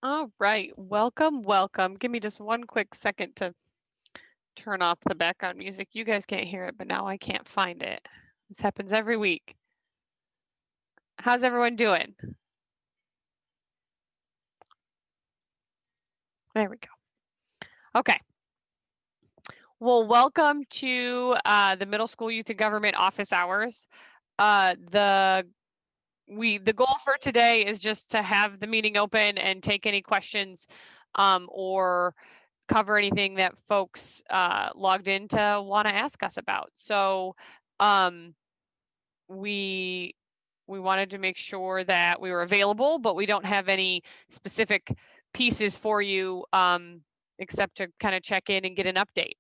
All right, welcome, welcome. Give me just one quick second to turn off the background music. You guys can't hear it, but now I can't find it. This happens every week. How's everyone doing? There we go. Okay. Well, welcome to the Middle School Youth and Government office hours. The goal for today is just to have the meeting open and take any questions or cover anything that folks logged in to want to ask us about. So we wanted to make sure that we were available, but we don't have any specific pieces for you except to kind of check in and get an update.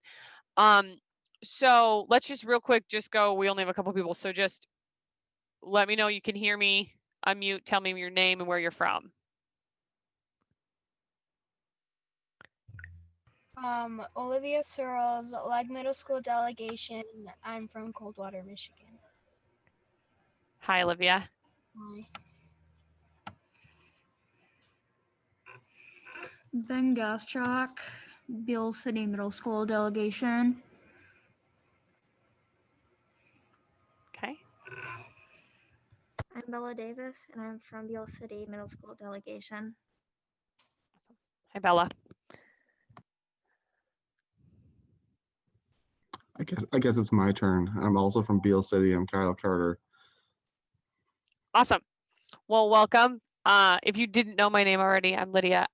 So let's just real quick just go. We only have a couple people, so just let me know you can hear me. Unmute, tell me your name and where you're from. Olivia Searles, Leg Middle School delegation. I'm from Coldwater, Michigan. Hi, Olivia. Hi. Ben Gaschak, Beale City Middle School delegation. Okay. I'm Bella Davis, and I'm from Beale City Middle School delegation. Awesome. Hi, Bella. I guess it's my turn. I'm also from Beale City. I'm Kyle Carter. Awesome. Well, welcome. If you didn't know my name already, I'm Lydia.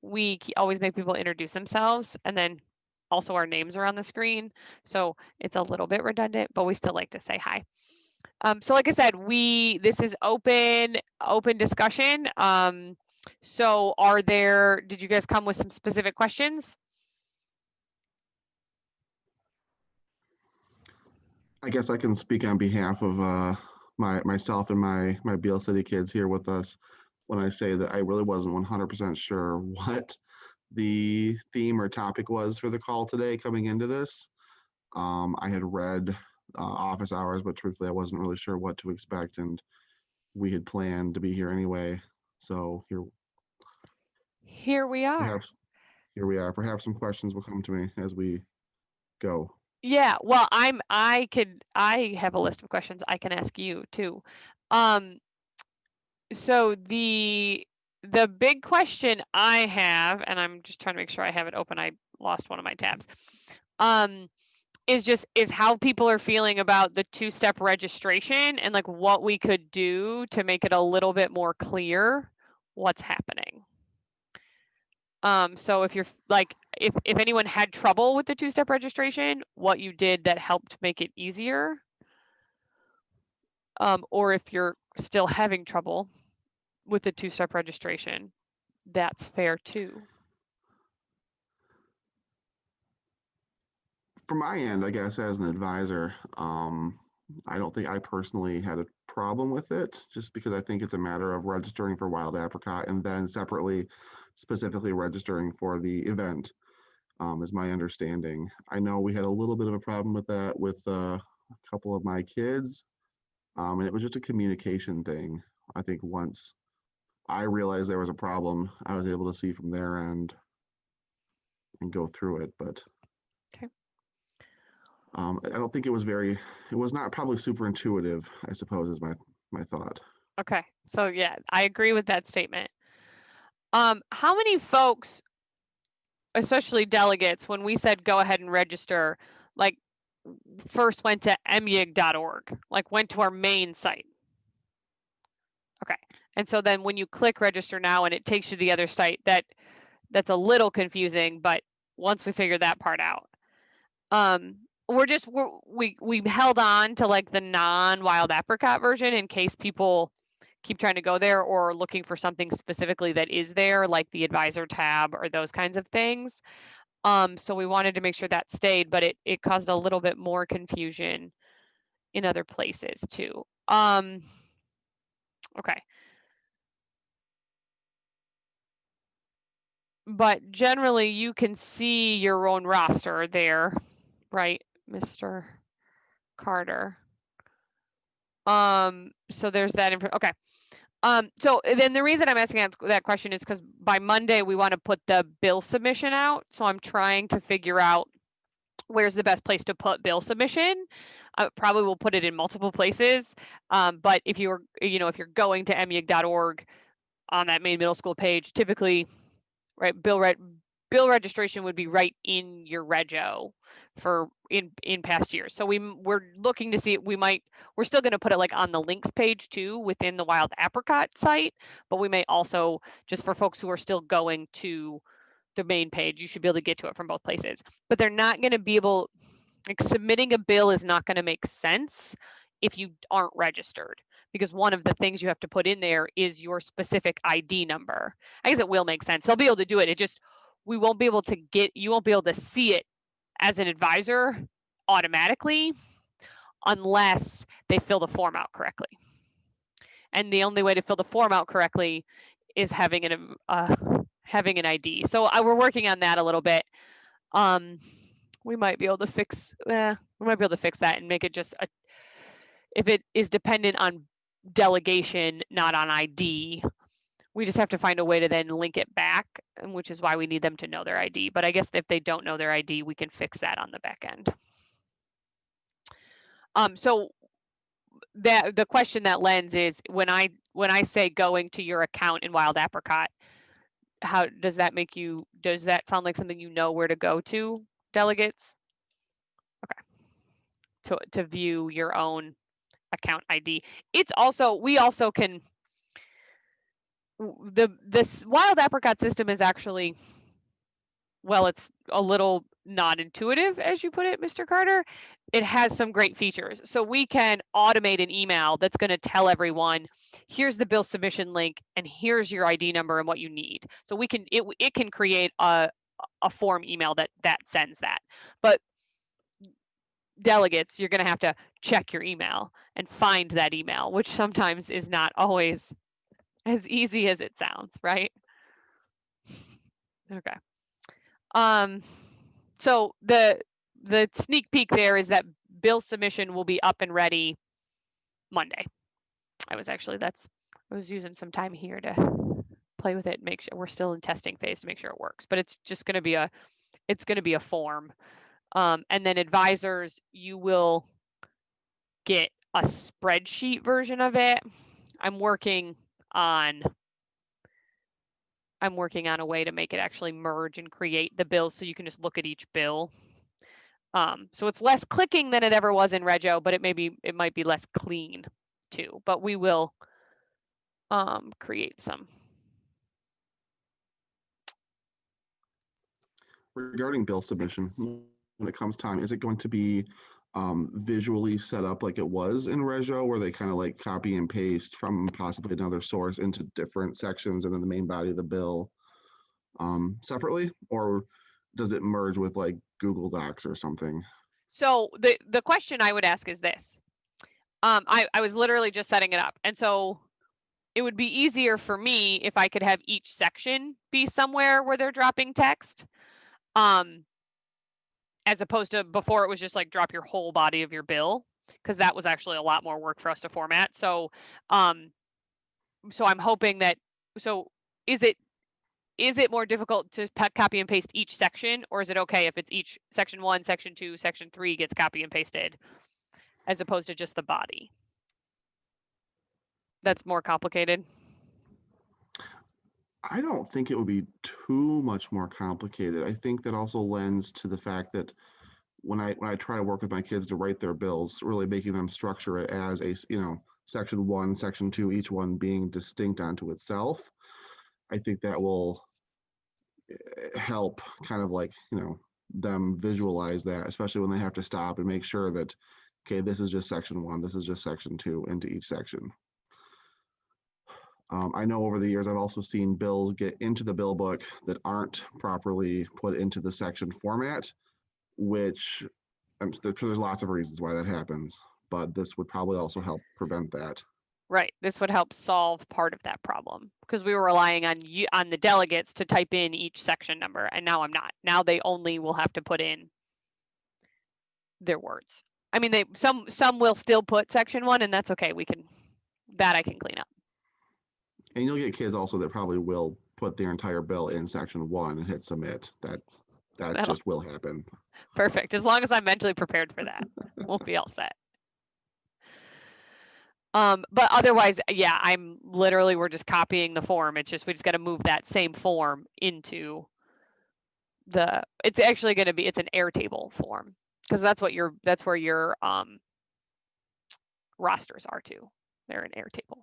We always make people introduce themselves, and then also our names are on the screen. So it's a little bit redundant, but we still like to say hi. So like I said, this is open discussion. So did you guys come with some specific questions? I guess I can speak on behalf of myself and my Beale City kids here with us when I say that I really wasn't 100% sure what the theme or topic was for the call today coming into this. I had read office hours, but truthfully, I wasn't really sure what to expect, and we had planned to be here anyway. So Here we are. Perhaps here we are. Perhaps some questions will come to me as we go. Yeah, well, I have a list of questions I can ask you too. So the big question I have, and I'm just trying to make sure I have it open. I lost one of my tabs. Is how people are feeling about the two-step registration and like what we could do to make it a little bit more clear what's happening. So if you're like, if anyone had trouble with the two-step registration, what you did that helped make it easier, or if you're still having trouble with the two-step registration, that's fair too. From my end, I guess as an advisor, I don't think I personally had a problem with it, just because I think it's a matter of registering for Wild Apricot and then separately, specifically registering for the event, is my understanding. I know we had a little bit of a problem with that with a couple of my kids, and it was just a communication thing. I think once I realized there was a problem, I was able to see from their end and go through it, but Okay. I don't think it was not probably super intuitive, I suppose, is my thought. Okay. So yeah, I agree with that statement. How many folks, especially delegates, when we said go ahead and register, like first went to myig.org, like went to our main site? Okay. And so then when you click register now and it takes you to the other site, that's a little confusing, but once we figure that part out, we held on to like the non-Wild Apricot version in case people keep trying to go there or looking for something specifically that is there, like the advisor tab or those kinds of things. So we wanted to make sure that stayed, but it caused a little bit more confusion in other places too. Okay. But generally you can see your own roster there, right, Mr. Carter? So there's that info. Okay. So then the reason I'm asking that question is because by Monday we want to put the bill submission out. So I'm trying to figure out where's the best place to put bill submission. Probably will put it in multiple places. But if you're, if you're going to MEG.org on that main middle school page, typically, right, bill registration would be right in your rego for in past years. So we're looking to see, we're still going to put it like on the links page too within the Wild Apricot site, but we may also, just for folks who are still going to the main page, you should be able to get to it from both places. But they're not going to be able, like, submitting a bill is not going to make sense if you aren't registered, because one of the things you have to put in there is your specific ID number. I guess it will make sense. They'll be able to do it. It just, you won't be able to see it as an advisor automatically unless they fill the form out correctly. And the only way to fill the form out correctly is having an ID. So we're working on that a little bit. We might be able to fix that and make it just if it is dependent on delegation, not on ID, we just have to find a way to then link it back, which is why we need them to know their ID. But I guess if they don't know their ID, we can fix that on the back end. So the question that lends is, when I say going to your account in Wild Apricot, how does that does that sound like something you know where to go to, delegates? Okay. To view your own account ID. It's also, we also can, this Wild Apricot system is actually, well, it's a little not intuitive, as you put it, Mr. Carter. It has some great features. So we can automate an email that's going to tell everyone, here's the bill submission link and here's your ID number and what you need. So we can, it can create a form email that sends that. But delegates, you're going to have to check your email and find that email, which sometimes is not always as easy as it sounds, right? Okay. So the sneak peek there is that bill submission will be up and ready Monday. I was using some time here to play with it, make sure we're still in testing phase to make sure it works, but it's just going to be a form. And then advisors, you will get a spreadsheet version of it. I'm working on a way to make it actually merge and create the bills so you can just look at each bill. So it's less clicking than it ever was in Rego, but it might be less clean too. But we will create some. Regarding bill submission, when it comes time, is it going to be visually set up like it was in Rego, where they kind of like copy and paste from possibly another source into different sections and then the main body of the bill separately? Or does it merge with like Google Docs or something? So the question I would ask is this. I was literally just setting it up. And so it would be easier for me if I could have each section be somewhere where they're dropping text. As opposed to before, it was just like drop your whole body of your bill, because that was actually a lot more work for us to format. So so I'm hoping that, so is it more difficult to copy and paste each section, or is it okay if it's each section 1, section 2, section 3 gets copy and pasted as opposed to just the body? That's more complicated. I don't think it would be too much more complicated. I think that also lends to the fact that when I try to work with my kids to write their bills, really making them structure it as a, section 1, section 2, each one being distinct unto itself. I think that will help kind of like, them visualize that, especially when they have to stop and make sure that, okay, this is just section 1, this is just section 2 into each section. I know over the years, I've also seen bills get into the bill book that aren't properly put into the section format, which there's lots of reasons why that happens, but this would probably also help prevent that. Right. This would help solve part of that problem, because we were relying on the delegates to type in each section number, and now I'm not. Now they only will have to put in their words. I mean, some will still put section 1, and that's okay. I can clean up. And you'll get kids also that probably will put their entire bill in section 1 and hit submit. That That'll- just will happen. Perfect. As long as I'm mentally prepared for that, we'll be all set. But otherwise, yeah, we're just copying the form. It's just, we just got to move that same form into it's actually going to be, it's an Airtable form, because that's where your rosters are too. They're an Airtable.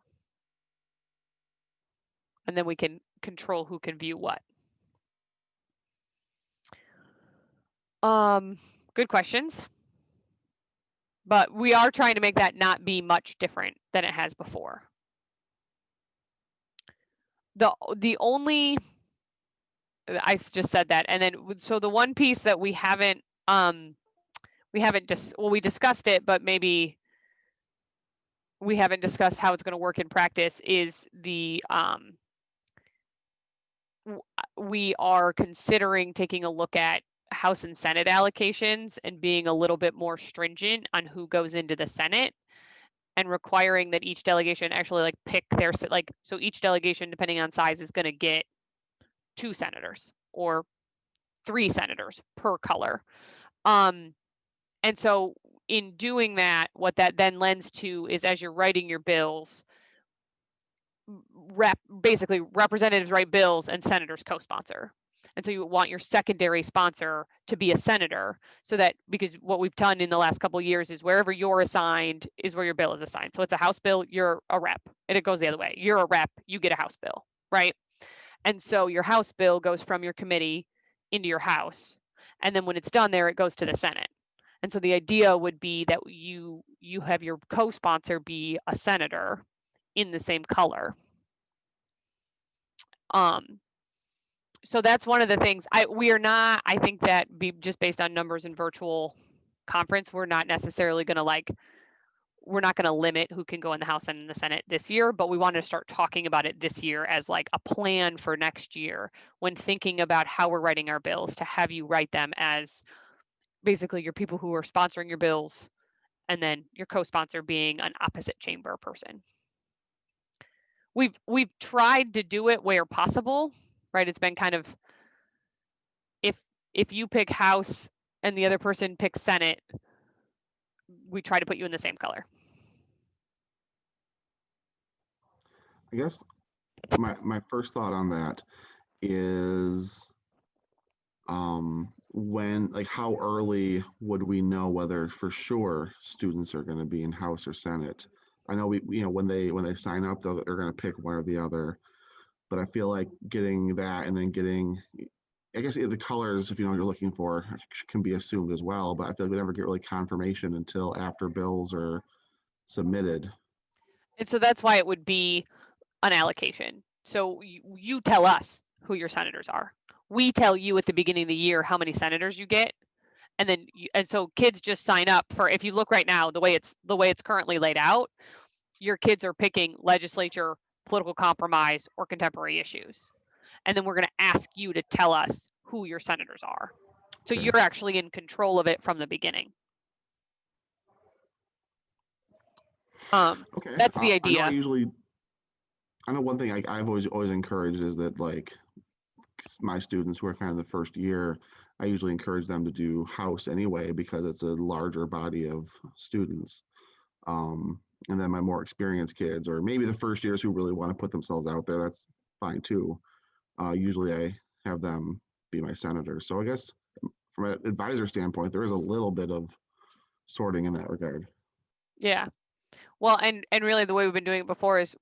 And then we can control who can view what. Good questions. But we are trying to make that not be much different than it has before. The only, I just said that, and then so the one piece that we discussed it, but maybe we haven't discussed how it's going to work in practice, is we are considering taking a look at House and Senate allocations and being a little bit more stringent on who goes into the Senate, and requiring that each delegation actually pick so each delegation, depending on size, is going to get 2 senators or 3 senators per color. And so in doing that, what that then lends to is, as you're writing your bills, basically representatives write bills and senators co-sponsor. And so you want your secondary sponsor to be a senator, so that, because what we've done in the last couple of years is wherever you're assigned is where your bill is assigned. So it's a House bill, you're a rep, and it goes the other way. You're a rep, you get a House bill, right? And so your House bill goes from your committee into your House, and then when it's done there, it goes to the Senate. And so the idea would be that you have your co-sponsor be a senator in the same color. So that's one of the things. I think that just based on numbers in virtual conference, we're not necessarily going to we're not going to limit who can go in the House and in the Senate this year, but we want to start talking about it this year as a plan for next year, when thinking about how we're writing our bills, to have you write them as basically your people who are sponsoring your bills, and then your co-sponsor being an opposite chamber person. We've tried to do it where possible, right? It's been kind of, if you pick House and the other person picks Senate, we try to put you in the same color. I guess my first thought on that is, when, how early would we know whether for sure students are going to be in House or Senate? I know when they sign up, they're going to pick one or the other, but I feel like getting that, and then getting, I guess, the colors, if you know what you're looking for, can be assumed as well, but I feel like we never get really confirmation until after bills are submitted. And so that's why it would be an allocation. So you tell us who your senators are. We tell you at the beginning of the year how many senators you get. And then, so kids just sign up for, if you look right now, the way it's currently laid out, your kids are picking legislature, political compromise, or contemporary issues. And then we're going to ask you to tell us who your senators are. So Okay. you're actually in control of it from the beginning. Okay. That's the idea. I know one thing I've always encouraged is that, my students who are kind of the first year, I usually encourage them to do House anyway, because it's a larger body of students. And then my more experienced kids, or maybe the first years who really want to put themselves out there, that's fine too. Usually I have them be my senator. So I guess from an advisor standpoint, there is a little bit of sorting in that regard. Yeah. Well, and really the way we've been doing it before is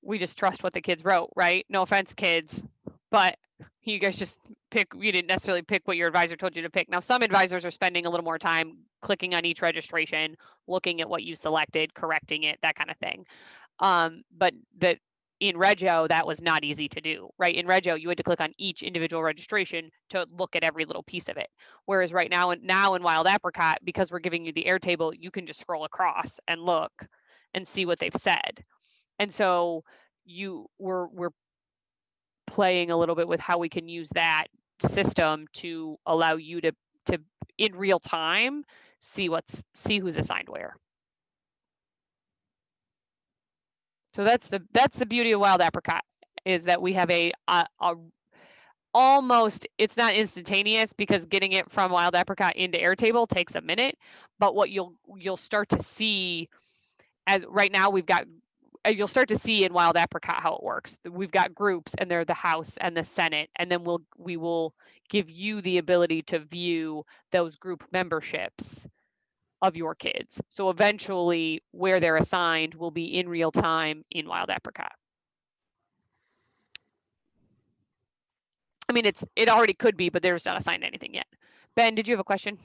we just trust what the kids wrote, right? No offense, kids, but you guys just you didn't necessarily pick what your advisor told you to pick. Now, some advisors are spending a little more time clicking on each registration, looking at what you selected, correcting it, that kind of thing. But in Regio, that was not easy to do, right? In Regio, you had to click on each individual registration to look at every little piece of it. Whereas right now in Wild Apricot, because we're giving you the Airtable, you can just scroll across and look and see what they've said. And so we're playing a little bit with how we can use that system to allow you to in real time see who's assigned where. So that's the beauty of Wild Apricot, is that we have a almost, it's not instantaneous because getting it from Wild Apricot into Airtable takes a minute, but what you'll start to see, as right now we've got, you'll start to see in Wild Apricot how it works. We've got groups, and they're the House and the Senate, and then we will give you the ability to view those group memberships of your kids. So eventually where they're assigned will be in real time in Wild Apricot. I mean, it already could be, but they're just not assigned anything yet. Ben, did you have a question?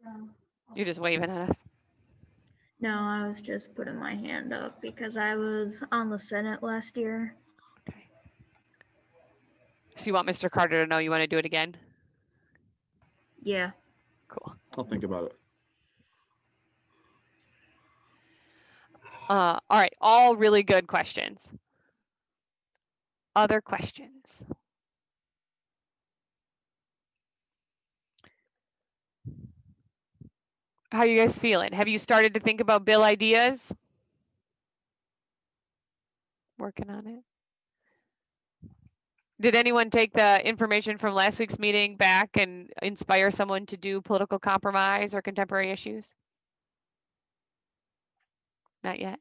No. You're just waving at us. No, I was just putting my hand up because I was on the Senate last year. Okay. So you want Mr. Carter to know you want to do it again? Yeah. Cool. I'll think about it. All right, all really good questions. Other questions? How are you guys feeling? Have you started to think about bill ideas? Working on it. Did anyone take the information from last week's meeting back and inspire someone to do political compromise or contemporary issues? Not yet.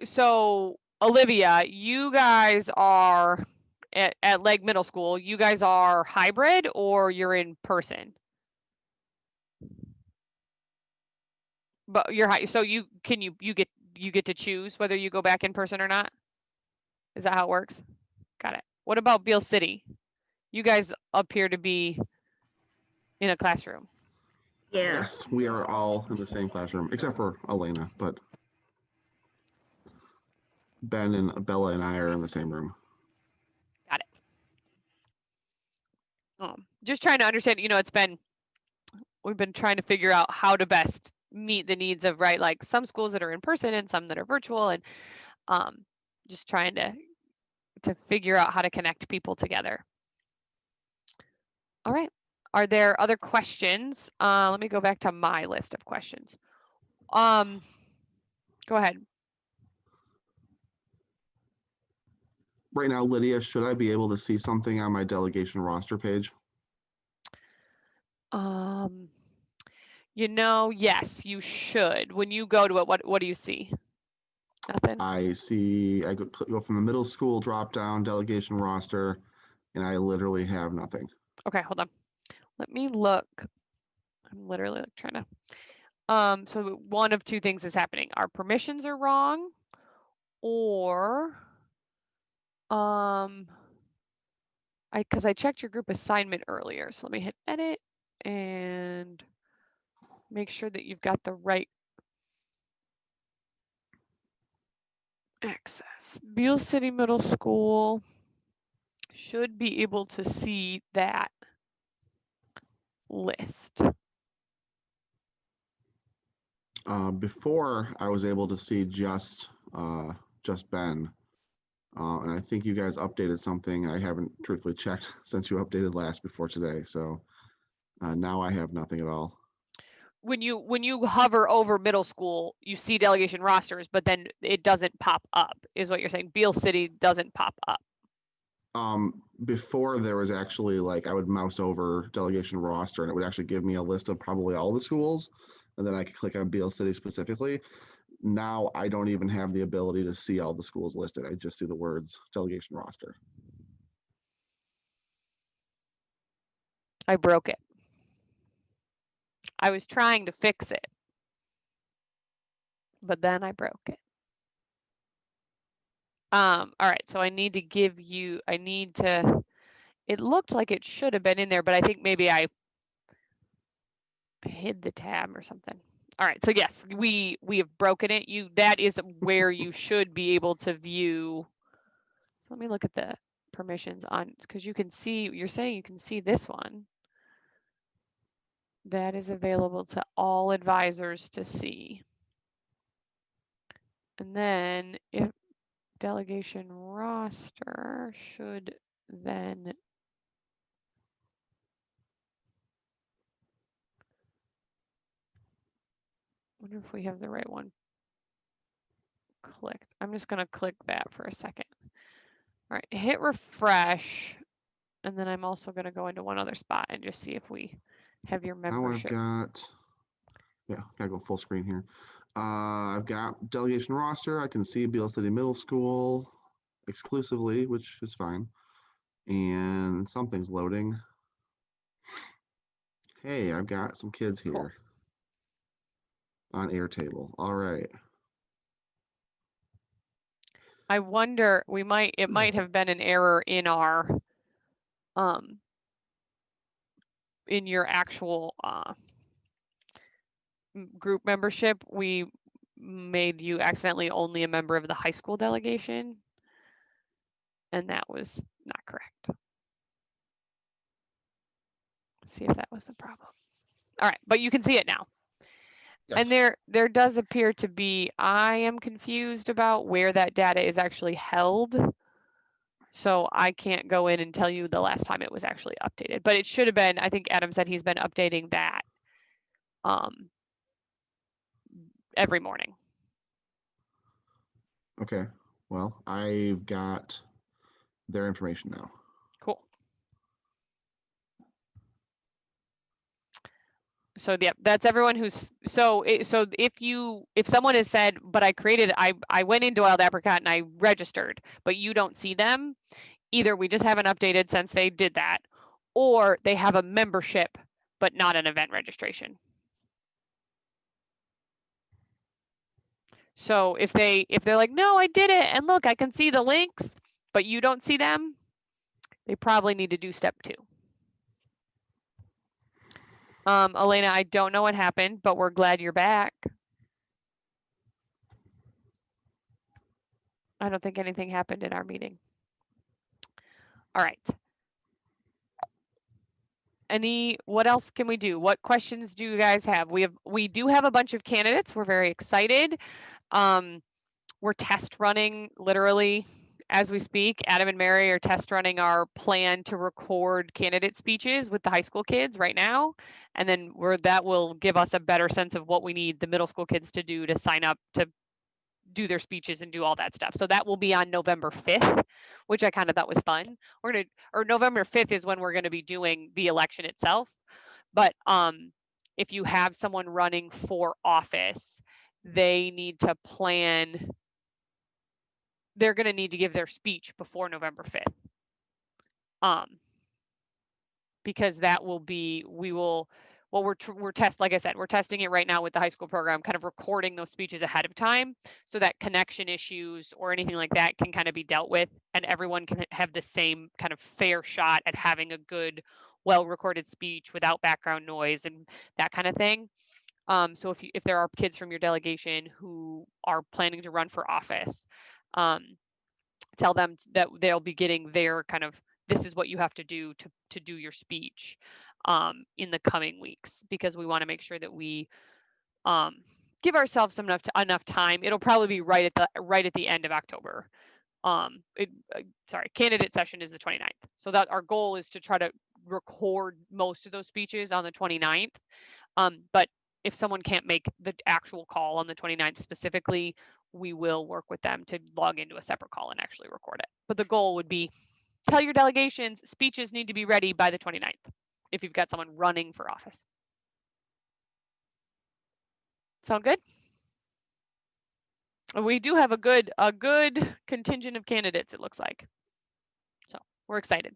So Olivia, you guys are at Legg Middle School. You guys are hybrid, or you're in person? But you're so you get to choose whether you go back in person or not? Is that how it works? Got it. What about Beale City? You guys appear to be in a classroom. Yeah. Yes, we are all in the same classroom, except for Elena, but Ben and Bella and I are in the same room. Got it. Just trying to understand, we've been trying to figure out how to best meet the needs of, right, like some schools that are in person and some that are virtual, and just trying to figure out how to connect people together. All right. Are there other questions? Let me go back to my list of questions. Go ahead. Right now, Lydia, should I be able to see something on my delegation roster page? Yes, you should. When you go to it, what do you see? Nothing? I go from the middle school drop down delegation roster, and I literally have nothing. Okay, hold on. Let me look. I'm literally trying to. So one of two things is happening. Our permissions are wrong, or because I checked your group assignment earlier. So let me hit edit and make sure that you've got the right access. Beale City Middle School should be able to see that list. Before I was able to see just Ben, and I think you guys updated something. I haven't truthfully checked since you updated last before today. So now I have nothing at all. When you hover over middle school, you see delegation rosters, but then it doesn't pop up, is what you're saying. Beale City doesn't pop up. Before there was actually I would mouse over delegation roster and it would actually give me a list of probably all the schools, and then I could click on Beale City specifically. Now I don't even have the ability to see all the schools listed. I just see the words delegation roster. I broke it. I was trying to fix it, but then I broke it. All right, so I need to, it looked like it should have been in there, but I think maybe I hid the tab or something. All right, so yes, we have broken it. That is where you should be able to view. So let me look at the permissions on, because you can see, you're saying you can see this one. That is available to all advisors to see. And then if delegation roster should then wonder if we have the right one clicked. I'm just going to click that for a second. All right, hit refresh. And then I'm also going to go into one other spot and just see if we have your membership. Now I've got, yeah, gotta go full screen here. I've got delegation roster. I can see Beale City Middle School exclusively, which is fine. And something's loading. Hey, I've got some kids here Cool. on Airtable. All right. I wonder, it might have been an error in our, in your actual group membership. We made you accidentally only a member of the high school delegation, and that was not correct. Let's see if that was the problem. All right, but you can see it now. Yes. And there does appear to be, I am confused about where that data is actually held. So I can't go in and tell you the last time it was actually updated, but it should have been, I think Adam said he's been updating that every morning. Okay. Well, I've got their information now. Cool. So yeah, that's everyone who's, so if someone has said, but I went into Wild Apricot and I registered, but you don't see them, either we just haven't updated since they did that, or they have a membership, but not an event registration. So if they're like, no, I did it, and look, I can see the links, but you don't see them, they probably need to do step 2. Elena, I don't know what happened, but we're glad you're back. I don't think anything happened in our meeting. All right. What else can we do? What questions do you guys have? We do have a bunch of candidates. We're very excited. We're test running literally as we speak. Adam and Mary are test running our plan to record candidate speeches with the high school kids right now. And then that will give us a better sense of what we need the middle school kids to do to sign up to do their speeches and do all that stuff. So that will be on November 5th, which I kind of thought was fun. November 5th is when we're going to be doing the election itself. But if you have someone running for office, they need to plan. They're going to need to give their speech before November 5th. Because that will be, we're like I said, we're testing it right now with the high school program, kind of recording those speeches ahead of time so that connection issues or anything like that can kind of be dealt with and everyone can have the same kind of fair shot at having a good, well-recorded speech without background noise and that kind of thing. So if there are kids from your delegation who are planning to run for office, tell them that they'll be getting their kind of, this is what you have to do to do your speech in the coming weeks, because we want to make sure that we give ourselves enough time. It'll probably be right at the end of October. Candidate session is the 29th. So that our goal is to try to record most of those speeches on the 29th. But if someone can't make the actual call on the 29th specifically, we will work with them to log into a separate call and actually record it. But the goal would be, tell your delegations speeches need to be ready by the 29th if you've got someone running for office. Sound good? We do have a good contingent of candidates, it looks like. So we're excited.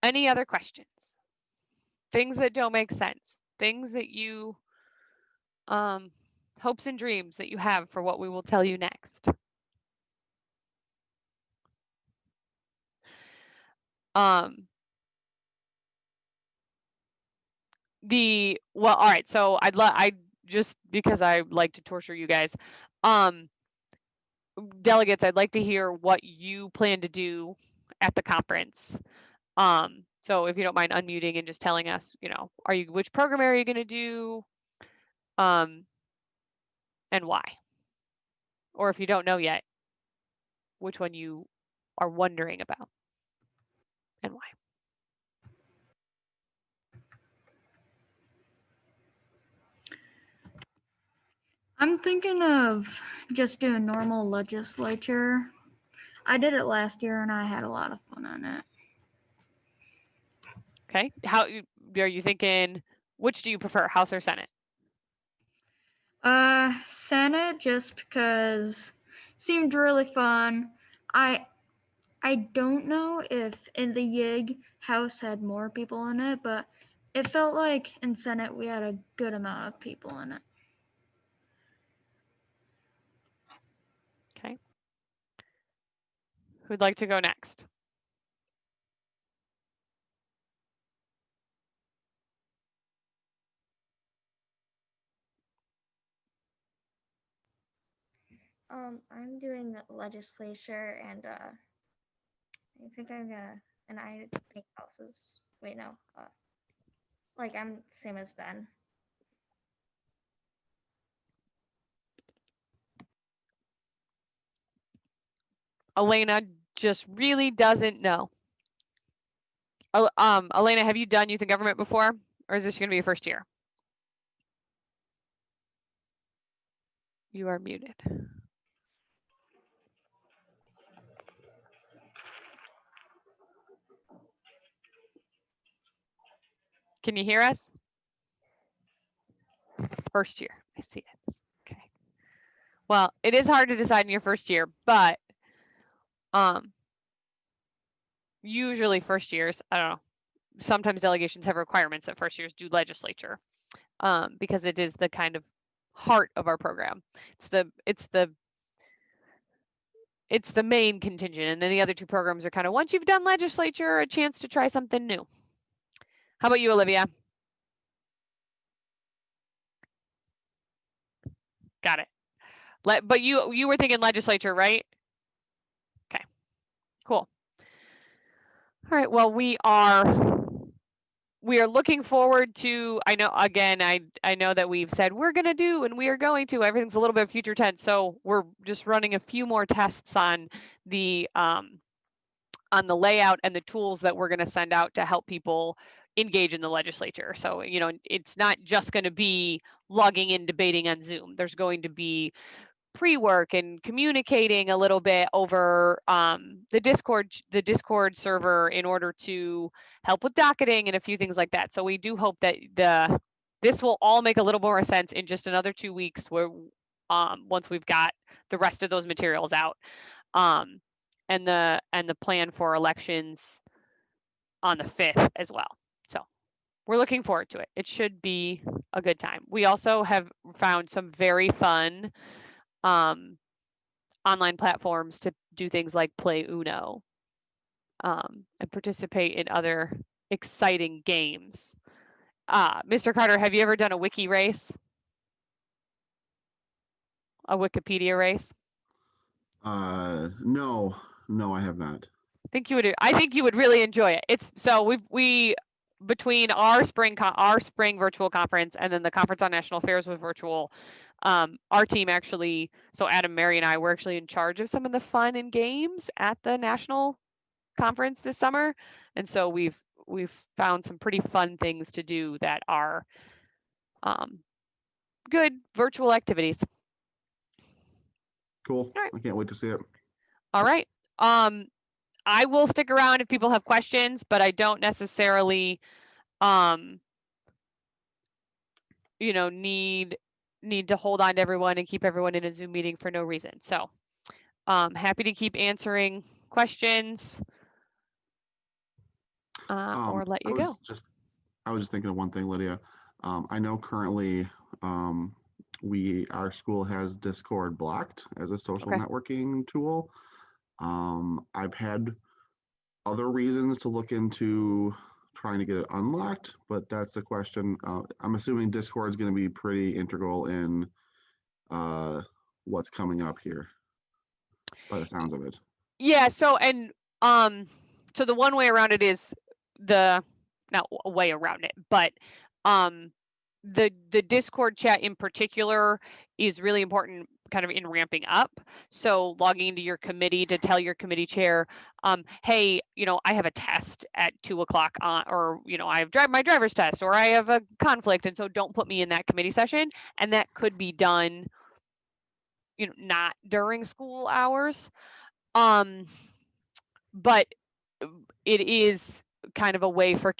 Any other questions? Things that don't make sense? Things that you, hopes and dreams that you have for what we will tell you next? All right, so I just, because I like to torture you guys, delegates, I'd like to hear what you plan to do at the conference. So if you don't mind unmuting and just telling us, which program are you going to do, and why? Or if you don't know yet, which one you are wondering about and why. I'm thinking of just doing normal legislature. I did it last year and I had a lot of fun on it. Okay. How are you thinking? Which do you prefer, House or Senate? Senate, just because seemed really fun. I don't know if in the YIG House had more people in it, but it felt like in Senate we had a good amount of people in it. Okay. Who'd like to go next? I'm doing legislature, and I think I'm gonna, and I think houses. Wait, no. Like I'm same as Ben. Elena just really doesn't know. Elena, have you done youth and government before, or is this going to be your first year? You are muted. Can you hear us? First year, I see it. Okay. Well, it is hard to decide in your first year, but usually first years, I don't know, sometimes delegations have requirements that first years do legislature, because it is the kind of heart of our program. It's the main contingent, and then the other two programs are kind of, once you've done legislature, a chance to try something new. How about you, Olivia? Got it. But you were thinking legislature, right? Okay, cool. All right, well, we are looking forward to, I know, again, I know that we've said we're going to do and we are going to, everything's a little bit future tense, so we're just running a few more tests on the layout and the tools that we're going to send out to help people engage in the legislature. So, you know, it's not just going to be logging in, debating on Zoom. There's going to be pre-work and communicating a little bit over the Discord server in order to help with docketing and a few things like that. So we do hope that this will all make a little more sense in just another 2 weeks, where once we've got the rest of those materials out, and the plan for elections on the 5th as well. So we're looking forward to it. It should be a good time. We also have found some very fun online platforms to do things like play Uno, and participate in other exciting games. Mr. Carter, have you ever done a wiki race? A Wikipedia race? No, I have not. I think you would really enjoy it. It's so we between our spring virtual conference and then the conference on national affairs was virtual. Our team actually, so Adam, Mary, and I were actually in charge of some of the fun and games at the national conference this summer, and so we've found some pretty fun things to do that are good virtual activities. Cool. All right. I can't wait to see it. All right. I will stick around if people have questions, but I don't necessarily, need to hold on to everyone and keep everyone in a Zoom meeting for no reason. So, happy to keep answering questions, or let you go. I was just thinking of one thing, Lydia. I know currently our school has Discord blocked as a social networking tool. I've had other reasons to look into trying to get it unlocked, but that's the question. I'm assuming Discord is going to be pretty integral in what's coming up here, by the sounds of it. Yeah. So so the one way around it is not a way around it, but the Discord chat in particular is really important kind of in ramping up. So logging into your committee to tell your committee chair, hey, I have a test at 2:00 on, or, I have my driver's test, or I have a conflict. And so don't put me in that committee session. And that could be done, not during school hours. But it is kind of a way for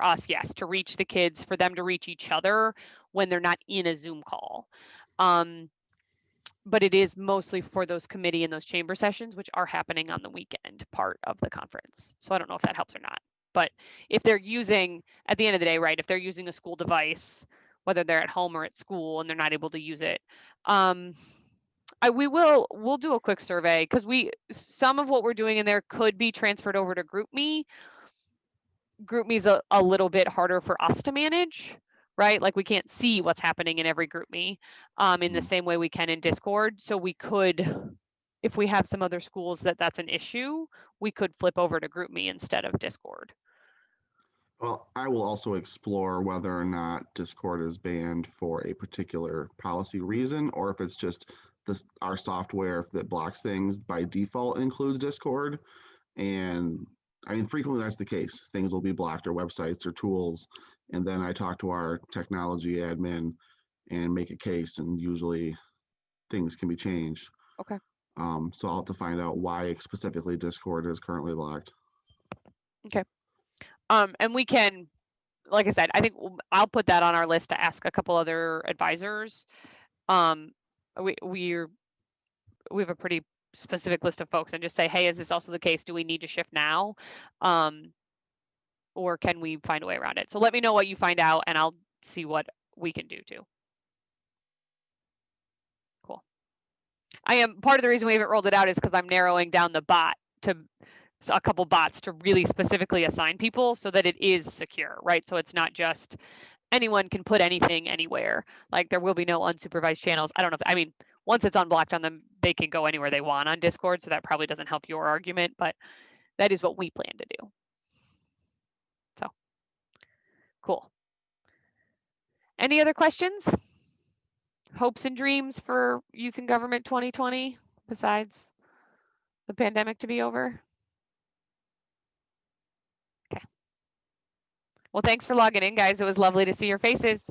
us, yes, to reach the kids, for them to reach each other when they're not in a Zoom call. But it is mostly for those committee and those chamber sessions, which are happening on the weekend part of the conference. So I don't know if that helps or not. But if they're using, at the end of the day, right, if they're using a school device, whether they're at home or at school and they're not able to use it, we'll do a quick survey, because some of what we're doing in there could be transferred over to GroupMe. GroupMe is a little bit harder for us to manage, right? Like we can't see what's happening in every GroupMe in the same way we can in Discord. So we could, if we have some other schools that's an issue, we could flip over to GroupMe instead of Discord. Well, I will also explore whether or not Discord is banned for a particular policy reason, or if it's just our software that blocks things by default includes Discord. And I mean, frequently that's the case. Things will be blocked, or websites or tools. And then I talk to our technology admin and make a case, and usually things can be changed. Okay. So I'll have to find out why specifically Discord is currently locked. Okay. And we can, like I said, I think I'll put that on our list to ask a couple other advisors. We have a pretty specific list of folks, and just say, hey, is this also the case? Do we need to shift now? Or can we find a way around it? So let me know what you find out, and I'll see what we can do too. Cool. Part of the reason we haven't rolled it out is because I'm narrowing down the bot to a couple bots to really specifically assign people so that it is secure, right? So it's not just anyone can put anything anywhere. Like there will be no unsupervised channels. I don't know. I mean, once it's unblocked on them, they can go anywhere they want on Discord. So that probably doesn't help your argument, but that is what we plan to do. So cool. Any other questions? Hopes and dreams for Youth and Government 2020 besides the pandemic to be over? Okay. Well, thanks for logging in, guys. It was lovely to see your faces.